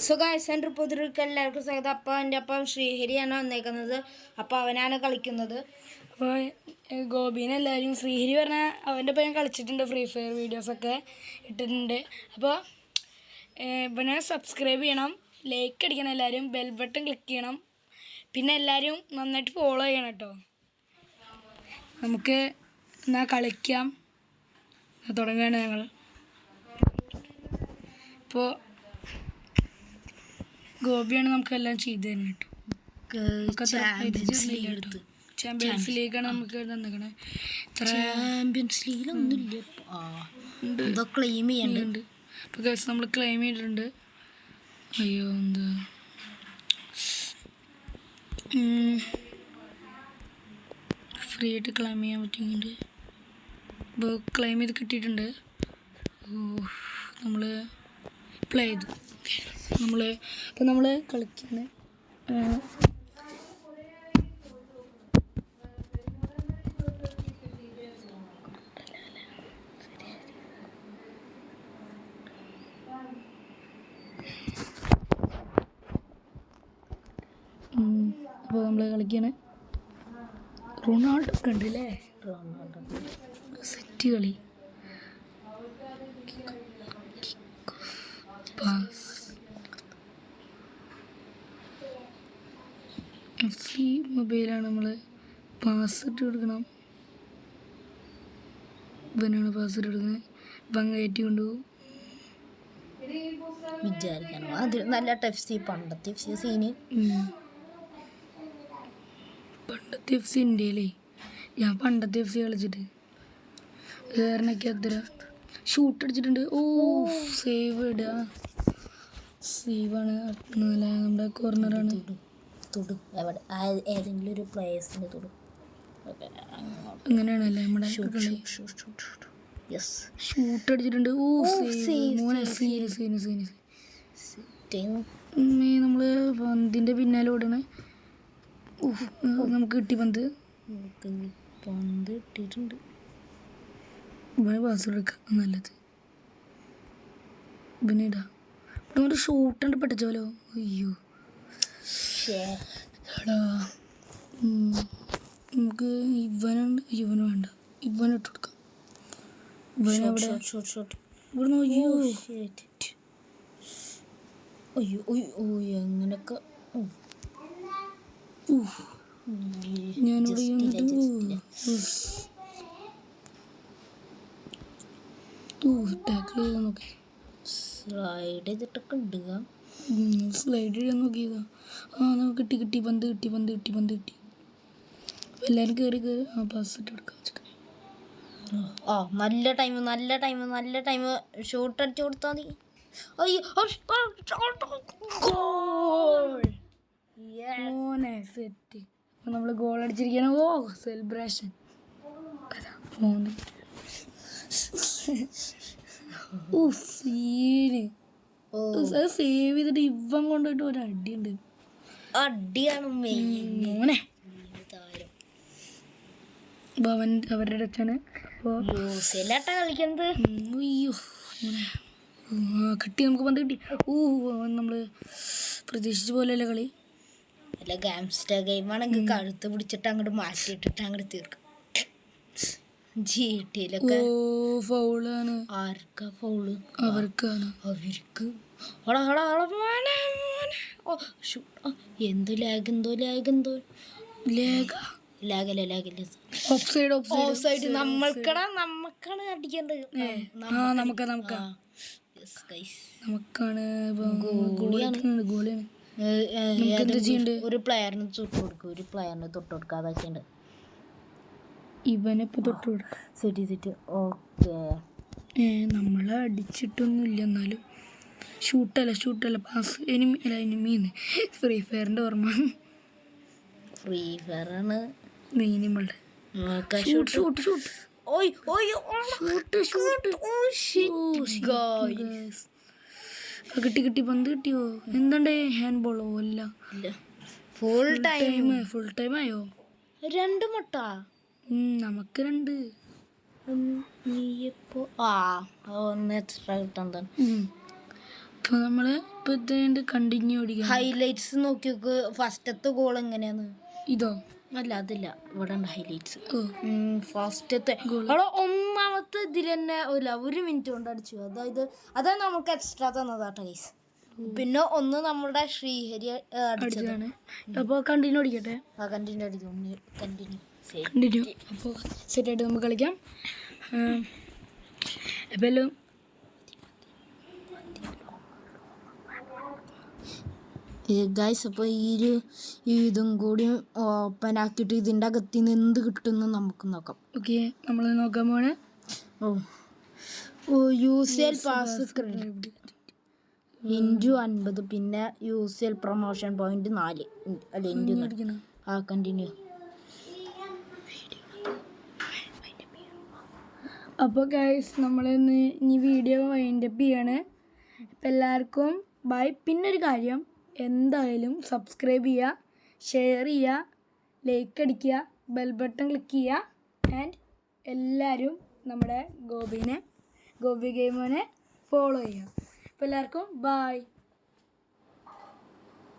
So guys എൻ്റെ പുതിർക്ക് എല്ലാവർക്കും സ്വാഗതം. അപ്പോൾ എൻ്റെ അപ്പം ശ്രീഹരിയാണ് വന്നേക്കുന്നത്. അപ്പോൾ അവനാണ് കളിക്കുന്നത്. അപ്പോൾ ഗോപീനെ എല്ലാവരും ശ്രീഹരി പറഞ്ഞാൽ അവൻ്റെ ഒപ്പം ഞാൻ കളിച്ചിട്ടുണ്ട്. ഫ്രീ ഫയർ വീഡിയോസൊക്കെ ഇട്ടിട്ടുണ്ട്. അപ്പോൾ ഇവനെ സബ്സ്ക്രൈബ് ചെയ്യണം, ലൈക്ക് അടിക്കണം, എല്ലാവരും ബെൽ ബട്ടൺ ക്ലിക്ക് ചെയ്യണം. പിന്നെ എല്ലാവരും നന്നായിട്ട് ഫോളോ ചെയ്യണം കേട്ടോ. നമുക്ക് എന്നാൽ കളിക്കാം. തുടങ്ങുകയാണ് ഞങ്ങൾ. ഇപ്പോൾ ഗോപിയാണ് നമുക്കെല്ലാം ചെയ്തു തരുന്നത് കേട്ടോ. ചാമ്പ്യൻസ് ലീഗാണ് നമുക്ക് തന്നിക്കണേ. ചാമ്പ്യൻസ് ലീഗിലൊന്നുമില്ല, ക്ലെയിം ചെയ്യാനുണ്ട്. ഇപ്പോൾ കേസ് നമ്മൾ ക്ലെയിം ചെയ്തിട്ടുണ്ട്. അയ്യോ എന്താ ഫ്രീ ആയിട്ട് ക്ലെയിം ചെയ്യാൻ പറ്റുന്നുണ്ട്. ഇപ്പോൾ ക്ലെയിം ചെയ്ത് കിട്ടിയിട്ടുണ്ട്. നമ്മൾ പ്ലേ ചെയ്തു. അപ്പോൾ നമ്മൾ കളിക്കുന്നത് അപ്പോൾ നമ്മൾ കളിക്കുകയാണ്. റൊണാൾഡോ ഒക്കെ ഉണ്ടല്ലേ, സെറ്റ് കളി. ഈ മൊബൈലാണ് നമ്മൾ പാസ് ഇട്ട് കൊടുക്കണം. ഇവനാണ് പാസ് ഇട്ട് കൊടുക്കുന്നത്. ഇവൻ കയറ്റി കൊണ്ടുപോകും. വിചാരിക്കണം അത് നല്ല ടഫ്. പണ്ടത്തെ സീന് പണ്ടത്തെ എഫ് സി ഇന്ത്യയിലേ, ഞാൻ പണ്ടത്തെ എഫ് സി കളിച്ചിട്ട് വേറെനൊക്കെ അത്ര ഷൂട്ട് അടിച്ചിട്ടുണ്ട്. ഓ സേവ് ഇടുക, സേവാണ്. നമ്മുടെ കോർണറാണ്. തൊടു എവിടെ ഏതെങ്കിലും ഒരു പ്ലേയേഴ്സിൻ്റെ തൊടു. അങ്ങനെയാണല്ലേ നമ്മുടെ ഷൂട്ട് അടിച്ചിട്ടുണ്ട്. ഓ നമ്മൾ പന്തിൻ്റെ പിന്നാലെ ഓടണേ. നമുക്ക് കിട്ടി പന്ത് ഇട്ടിട്ടുണ്ട്. ഇവനെ പാസ് എടുക്കാം നല്ലത്. ഇവനെ ഇടാം. ഇവിടെ ഷൂട്ട് ഉണ്ട് പഠിച്ചോലോ. അയ്യോ എടാ, നമുക്ക് ഇവന് വേണ്ട, ഇവന് ഇട്ട് കൊടുക്കാം. ഇവനവിടെ ഇവിടുന്ന് അയ്യോ അങ്ങനൊക്കെ ഞാനിവിടെ ടാക്കിൾ ചെയ്താൽ നോക്കി, സ്ലൈഡ് ചെയ്തിട്ടൊക്കെ ഇടുക. സ്ലൈഡ് ചെയ്യാൻ നോക്കിയതാ. നമുക്ക് കിട്ടി പന്ത് കിട്ടി. എല്ലാവരും കയറി പാസ് ഇട്ട് കൊടുക്കാം. നല്ല ടൈം ഷൂട്ട് അടിച്ചു കൊടുത്താൽ മതി. സെറ്റ്. നമ്മൾ ഗോൾ അടിച്ചിരിക്കുകയാണ്. ഓ സെലിബ്രേഷൻ. സീന് സേവ് ചെയ്തിട്ട് ഇവൻ കൊണ്ടുപോയിട്ട് ഒരു അടിയുണ്ട്. അടിയാണ് മോനെ. അവൻ അവരുടെ അടുത്താണ് കളിക്കുന്നത്. അയ്യോ കിട്ടി, നമുക്ക് പന്ത് കിട്ടി. നമ്മൾ പ്രതീക്ഷിച്ച പോലെയല്ലേ കളി. അല്ല ഗാംസ്റ്റർ ഗെയിമാണെങ്കിൽ കഴുത്ത് പിടിച്ചിട്ട് അങ്ങോട്ട് മാറ്റിയിട്ടിട്ട് അങ്ങോട്ട് തീർക്കും. ജിടിയിലൊക്കെ ഫൗളാണ്. ആർക്കാ ഫൗള്? അവർക്കാണ്. അവർക്ക് നമ്മക്കാണ് അടിക്കേണ്ടത്. നമുക്കാണ് ഗോളിയാണ്. ഒരു പ്ലെയറിന് തൊട്ട് കൊടുക്കും, ഒരു പ്ലെയറിന് തൊട്ട് കൊടുക്കാതൊക്കെയുണ്ട്. ഇവനിപ്പോൾ തൊട്ട് കൊടുക്കാം. Set okay. നമ്മൾ അടിച്ചിട്ടൊന്നുമില്ല, എന്നാലും ഷൂട്ടല്ല പാസ്. എനിമീന്ന് ഫ്രീ ഫയറിൻ്റെ ഓർമ്മ. ഫ്രീ ഫയറാണ് നമ്മളുടെ കിട്ടി പന്ത് കിട്ടിയോ? എന്താണ്ടേ ഹാൻഡ് ബോളോ? അല്ല, ഫുൾ ടൈം ആയോ? 2 മുട്ട നമുക്ക് 2. നീയിപ്പോ ഒന്ന് എക്സ്ട്രാ കിട്ടാൻ. ഇപ്പോൾ നമ്മൾ ഇപ്പോൾ ഇത് കണ്ടിന്യൂ അടിക്കാം. ഹൈലൈറ്റ്സ് നോക്കി നോക്ക്. ഫസ്റ്റത്തെ ഗോൾ എങ്ങനെയാന്ന്. ഇതോ? അല്ല അതില്ല, ഇവിടെ ഉണ്ട് ഹൈലൈറ്റ്സ്. ഓ ഫസ്റ്റത്തെ അവിടെ ഒന്നാമത്തെ ഇതിൽ തന്നെ ഒരു മിനിറ്റ് കൊണ്ട് അടിച്ചു. അതായത് നമുക്ക് എക്സ്ട്രാ തന്നതാട്ടോ ഗൈസ്. പിന്നെ ഒന്ന് നമ്മുടെ ശ്രീഹരി അടിച്ചതാണ്. അപ്പോൾ കണ്ടിന്യൂ അടിക്കട്ടെ. കണ്ടിന്യൂ അടിക്കും. കണ്ടിന്യൂ. അപ്പോൾ സെറ്റായിട്ട് നമുക്ക് കളിക്കാം. എപ്പോഴും ഗൈസ് അപ്പോൾ ഇതും കൂടി ഓപ്പൺ ആക്കിയിട്ട് ഇതിൻ്റെ അകത്ത് നിന്ന് എന്ത് കിട്ടുമെന്ന് നമുക്ക് നോക്കാം. ഓക്കെ, നമ്മൾ നോക്കാൻ പോണ്. UCL പാസ് ഇൻറ്റു 50, പിന്നെ UCL പ്രൊമോഷൻ പോയിന്റ് 4. അല്ല ഇൻറ്റു കണ്ടിന്യൂ. അപ്പോൾ ഗൈസ് നമ്മളിന്ന് ഇനി വീഡിയോ വൈൻഡപ്പ് ചെയ്യാണ്. അപ്പം എല്ലാവർക്കും ബൈ. പിന്നൊരു കാര്യം, എന്തായാലും സബ്സ്ക്രൈബ് ചെയ്യുക, ഷെയർ ചെയ്യുക, ലൈക്ക് അടിക്കുക, ബെൽ ബട്ടൺ ക്ലിക്ക് ചെയ്യുക. ആൻഡ് എല്ലാവരും നമ്മുടെ ഗോപി ഗെയിമിനെ ഫോളോ ചെയ്യുക. അപ്പോൾ എല്ലാവർക്കും ബൈ.